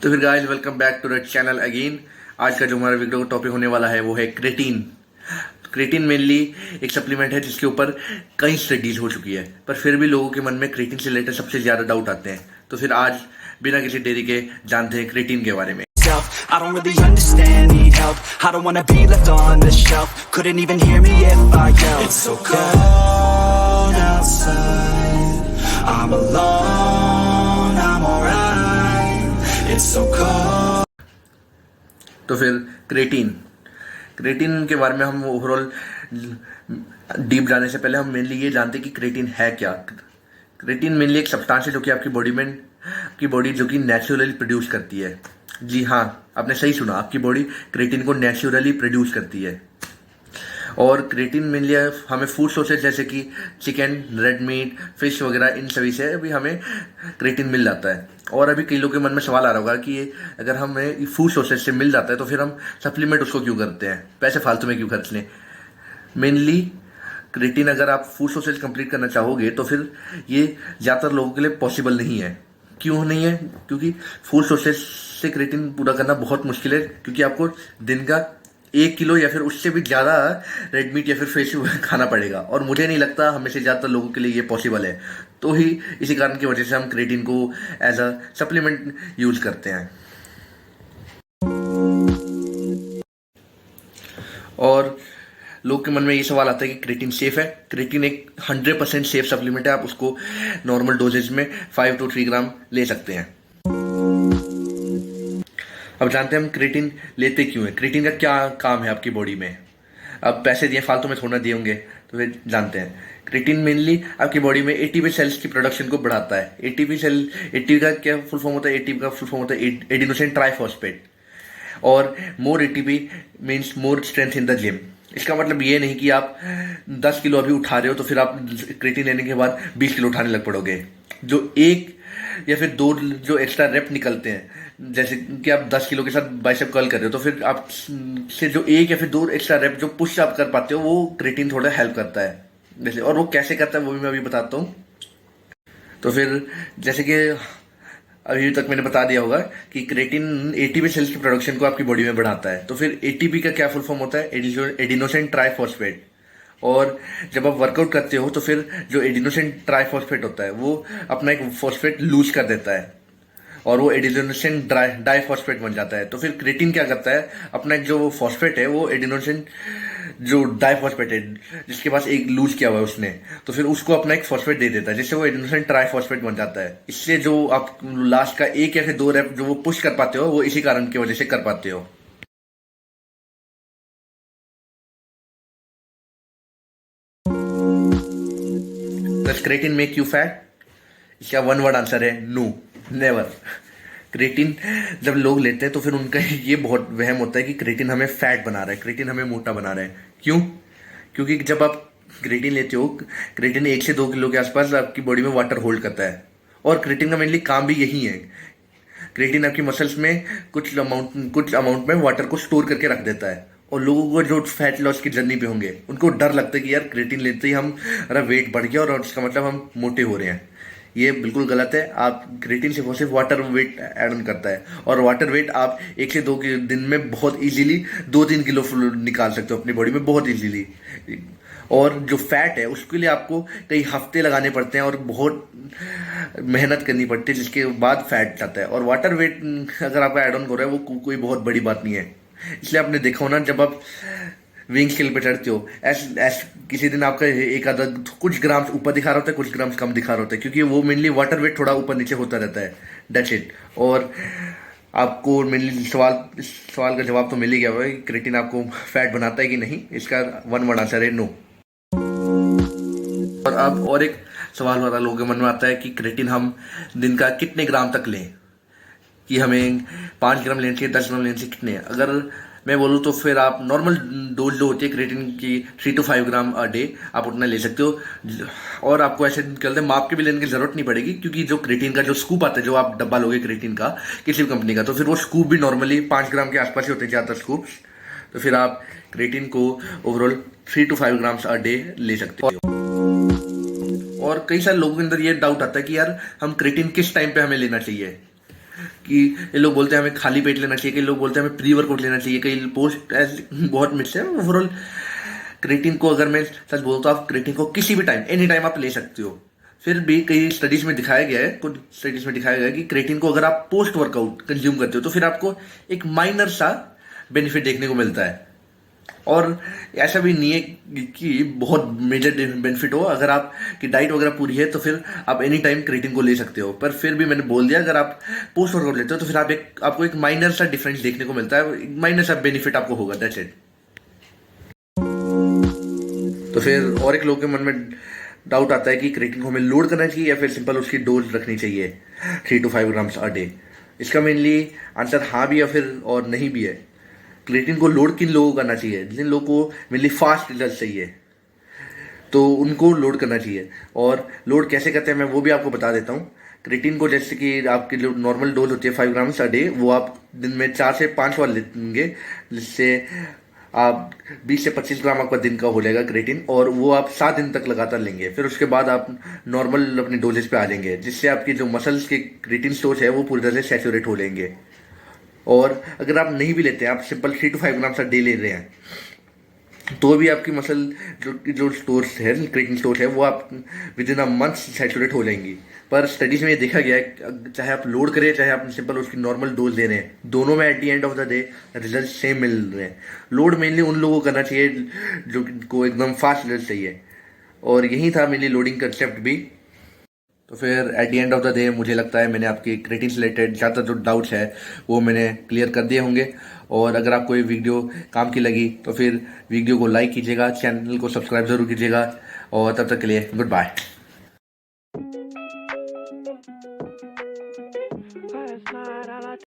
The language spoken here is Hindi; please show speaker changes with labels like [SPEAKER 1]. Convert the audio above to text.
[SPEAKER 1] तो फिर guys welcome back to the channel again. आज का जो हमारा वीडियो टॉपिक होने वाला है वो है क्रेटीन। क्रेटीन मेनली एक सप्लीमेंट है जिसके ऊपर कई स्टडीज हो चुकी है, पर फिर भी लोगों के मन में क्रेटीन से रिलेटेड सबसे ज्यादा डाउट आते हैं। तो फिर आज बिना किसी देरी के जानते हैं क्रेटीन के बारे में।
[SPEAKER 2] I don't really understand, need help. I don't wanna be left on the shelf. Couldn't even hear me if I yelled. It's so cold outside. I'm alone, I'm alright. It's so cold.
[SPEAKER 1] तो फिर क्रेटीन के बारे में हम ओवरऑल डीप जाने से पहले हम मेनली ये जानते हैं कि क्रेटीन है क्या। क्रेटीन मेनली एक सब्सटेंस है जो कि आपकी बॉडी जो कि नेचुरली प्रोड्यूस करती है। जी हाँ, आपने सही सुना, आपकी बॉडी क्रेटीन को नेचुरली प्रोड्यूस करती है। और क्रेटीन मेनली हमें फूड सोर्सेज जैसे कि चिकन, रेड मीट, फिश वगैरह इन सभी से भी हमें क्रेटीन मिल जाता है। और अभी कई लोगों के मन में सवाल आ रहा होगा कि अगर हमें फूड सोर्सेज से मिल जाता है तो फिर हम सप्लीमेंट उसको क्यों करते हैं, पैसे फालतू में क्यों खर्च लें। मेनली क्रेटीन अगर आप फूड सोर्सेज कंप्लीट करना चाहोगे तो फिर ये ज़्यादातर लोगों के लिए पॉसिबल नहीं है। क्यों नहीं है? क्योंकि फूड सोर्सेज से क्रेटीन पूरा करना बहुत मुश्किल है, क्योंकि आपको दिन का 1 किलो या फिर उससे भी ज़्यादा रेड मीट या फिर फिश खाना पड़ेगा, और मुझे नहीं लगता हमें से ज़्यादातर लोगों के लिए ये पॉसिबल है। तो ही इसी कारण की वजह से हम क्रेटीन को एज अ सप्लीमेंट यूज करते हैं। और लोग के मन में ये सवाल आता है कि क्रेटीन सेफ है। क्रेटीन एक 100% सेफ सप्लीमेंट है। आप उसको नॉर्मल डोजेज में 5 to 3 ग्राम ले सकते हैं। अब जानते हैं हम क्रेटीन लेते क्यों है, क्रेटीन का क्या काम है आपकी बॉडी में। अब पैसे दिए फालतू में थोड़ा दिए होंगे, तो फिर जानते हैं। क्रेटीन मेनली आपकी बॉडी में एटीपी सेल्स की प्रोडक्शन को बढ़ाता है। एटीपी का क्या फुल फॉर्म होता है? एटीपी का फुल फॉर्म होता है एडिनोसिन ट्राइफॉस्फेट। और more ATP means more strength in the gym. इसका मतलब ये नहीं कि आप 10 किलो अभी उठा रहे हो तो फिर आप क्रेटीन लेने के बाद 20 किलो उठाने लग पड़ोगे। जो 1 या फिर 2 जो एक्स्ट्रा रेप निकलते हैं, जैसे कि आप 10 किलो के साथ बाइसेप कर्ल कर रहे हो, तो फिर आप से जो 1 या फिर 2 एक्स्ट्रा रेप जो पुश आप कर पाते हो वो क्रेटीन थोड़ा हेल्प करता है जैसे। और वो कैसे करता है वो भी मैं अभी बताता हूँ। तो फिर जैसे कि अभी तक मैंने बता दिया होगा कि क्रेटीन एटीपी सेल्स की प्रोडक्शन को आपकी बॉडी में बढ़ाता है। तो फिर एटीपी का क्या फुल फॉर्म होता है? Adenosine triphosphate. और जब आप वर्कआउट करते हो तो फिर जो एडिनोसिन ट्राइफॉस्फेट होता है वो अपना एक फॉस्फेट लूज कर देता है और वो एडिनोसिन डाइफॉस्फेट बन जाता है। तो फिर क्रेटीन क्या करता है, अपना एक जो फॉस्फेट है वो एडिनोसिन जो डाइफॉस्फेट है जिसके पास एक लूज किया हुआ है उसने, तो फिर उसको अपना एक फॉस्फेट दे देता है जिससे वो एडिनोसिन ट्राइफॉस्फेट बन जाता है। इससे जो आप लास्ट का 1 या फिर 2 रेप जो वो पुश कर पाते हो वो इसी कारण की वजह से कर पाते हो। Does creatine make you fat? इसका 1 वर्ड आंसर है नो, नेवर। क्रेटीन जब लोग लेते हैं तो फिर उनका ये बहुत वहम होता है कि क्रेटीन हमें फैट बना रहा है, क्रेटीन हमें मोटा बना रहा है। क्यों? क्योंकि जब आप क्रेटीन लेते हो, क्रेटीन 1 से 2 किलो के आसपास आपकी बॉडी में वाटर होल्ड करता है, और क्रेटीन का मेनली काम भी यही है। क्रेटीन आपकी मसल्स में कुछ अमाउंट में वाटर को स्टोर करके रख देता है। और लोगों को जो फैट लॉस की जर्नी पे होंगे उनको डर लगता है कि यार क्रेटीन लेते ही हमारा वेट बढ़ गया और इसका मतलब हम मोटे हो रहे हैं। ये बिल्कुल गलत है। आप क्रेटीन सिर्फ वाटर वेट ऐड ऑन करता है, और वाटर वेट आप 1 से 2 दिन में बहुत इजीली 2-3 किलो निकाल सकते हो अपनी बॉडी में, बहुत इजीली। और जो फैट है उसके लिए आपको कई हफ्ते लगाने पड़ते हैं और बहुत मेहनत करनी पड़ती है, जिसके बाद फैट जाता है। और वाटर वेट अगर आपका ऐड ऑन हो रहा है वो कोई बहुत बड़ी बात नहीं है। इसलिए आपने देखा हो ना, जब आप विंग स्केल पे चढ़ते हो, किसी दिन आपका एक आधा कुछ ग्राम ऊपर दिखा रहा होता है, कुछ ग्राम कम दिखा रहा होता है, क्योंकि वो मेनली वाटर वेट थोड़ा ऊपर नीचे होता रहता है। That's it. और आपको मेनली सवाल का जवाब तो मिल ही गया होगा कि क्रेटीन आपको फैट बनाता है कि नहीं। इसका 1 वर्ड आंसर है नो। और अब और एक सवाल हमारा लोगों के मन में आता है कि क्रेटीन हम दिन का कितने ग्राम तक लें, कि हमें 5 ग्राम लेने चाहिए, 10 ग्राम लेने चाहिए, कितने। अगर मैं बोलूँ तो फिर आप नॉर्मल डोज जो होती है क्रेटीन की 3 to 5 ग्राम अ डे आप उतना ले सकते हो। और आपको ऐसे कहते हैं माप के भी लेने की जरूरत नहीं पड़ेगी, क्योंकि जो क्रेटीन का जो स्कूप आता है, जो आप डब्बा लोगे क्रेटीन का किसी भी कंपनी का, तो फिर वो स्कूप भी नॉर्मली 5 ग्राम के आसपास ही होते हैं ज़्यादातर स्कूप्स। तो फिर आप क्रेटीन को overall 3 to 5 grams a day ले सकते हो। और कई सारे लोगों के अंदर ये डाउट आता है कि यार हम क्रेटीन किस टाइम पे हमें लेना चाहिए। कि ये लोग बोलते हैं हमें खाली पेट लेना चाहिए, कई लोग बोलते हैं हमें प्री वर्कआउट लेना चाहिए, कई पोस्ट ऐसे बहुत मिथ्स है। ओवरऑल क्रिएटिन को अगर मैं सच बोलता हूँ, आप क्रिएटिन को किसी भी टाइम, एनी टाइम आप ले सकते हो। फिर भी कई स्टडीज में दिखाया गया है, कुछ स्टडीज में दिखाया गया है कि क्रिएटिन को अगर आप पोस्ट वर्कआउट कंज्यूम करते हो तो फिर आपको एक माइनर सा बेनिफिट देखने को मिलता है। और ऐसा भी नहीं है कि बहुत मेजर बेनिफिट हो। अगर आपकी डाइट वगैरह पूरी है तो फिर आप एनी टाइम क्रिएटिन को ले सकते हो। पर फिर भी मैंने बोल दिया, अगर आप पोस्ट वर्कआउट लेते हो तो फिर आपको एक माइनर सा डिफरेंस देखने को मिलता है, माइनर सा बेनिफिट आपको होगा, दैट्स इट। तो फिर और एक लोग के मन में डाउट आता है कि क्रिएटिन को हमें लोड करना चाहिए या फिर सिंपल उसकी डोज रखनी चाहिए 3 to 5 ग्राम्स अ डे। इसका मेनली आंसर हाँ भी या फिर और नहीं भी है। क्रिएटिन को लोड किन लोगों को करना चाहिए? जिन लोगों को मेनली फास्ट रिजल्ट चाहिए तो उनको लोड करना चाहिए। और लोड कैसे करते हैं मैं वो भी आपको बता देता हूँ। क्रिएटिन को जैसे कि आपकी जो नॉर्मल डोज होती है 5 ग्राम्स अ डे, वो आप दिन में 4 से 5 बार लेंगे, जिससे आप 20 से 25 ग्राम आपका दिन का हो जाएगा क्रिएटिन। और वो आप 7 दिन तक लगातार लेंगे। फिर उसके बाद आप नॉर्मल अपनी डोजेज पे आ जाएंगे, जिससे आपकी जो मसल्स के क्रिएटिन स्टोर्स है वो पूरी तरह से सैचुरेट हो लेंगे। और अगर आप नहीं भी लेते हैं, आप सिंपल 3 to 5 ग्राम डे ले रहे हैं, तो भी आपकी मसल जो स्टोर्स है, क्रिएटिन स्टोर्स है, वो आप with in a month saturate हो जाएंगी। पर स्टडीज में ये देखा गया है, चाहे आप लोड करें चाहे आप सिंपल उसकी नॉर्मल डोज ले रहे हैं, दोनों में at the end of the day result same मिल रहे हैं। लोड मेनली उन लोगों को करना चाहिए जो को एकदम फास्ट रिजल्ट चाहिए। और यही था मेनली लोडिंग कंसेप्ट भी। तो फिर eight the end of the day मुझे लगता है मैंने आपकी क्रिएटिन से रिलेटेड ज़्यादा जो डाउट्स है वो मैंने क्लियर कर दिए होंगे। और अगर आपको ये वीडियो काम की लगी तो फिर वीडियो को लाइक कीजिएगा, चैनल को सब्सक्राइब ज़रूर कीजिएगा। और तब तक के लिए गुड बाय।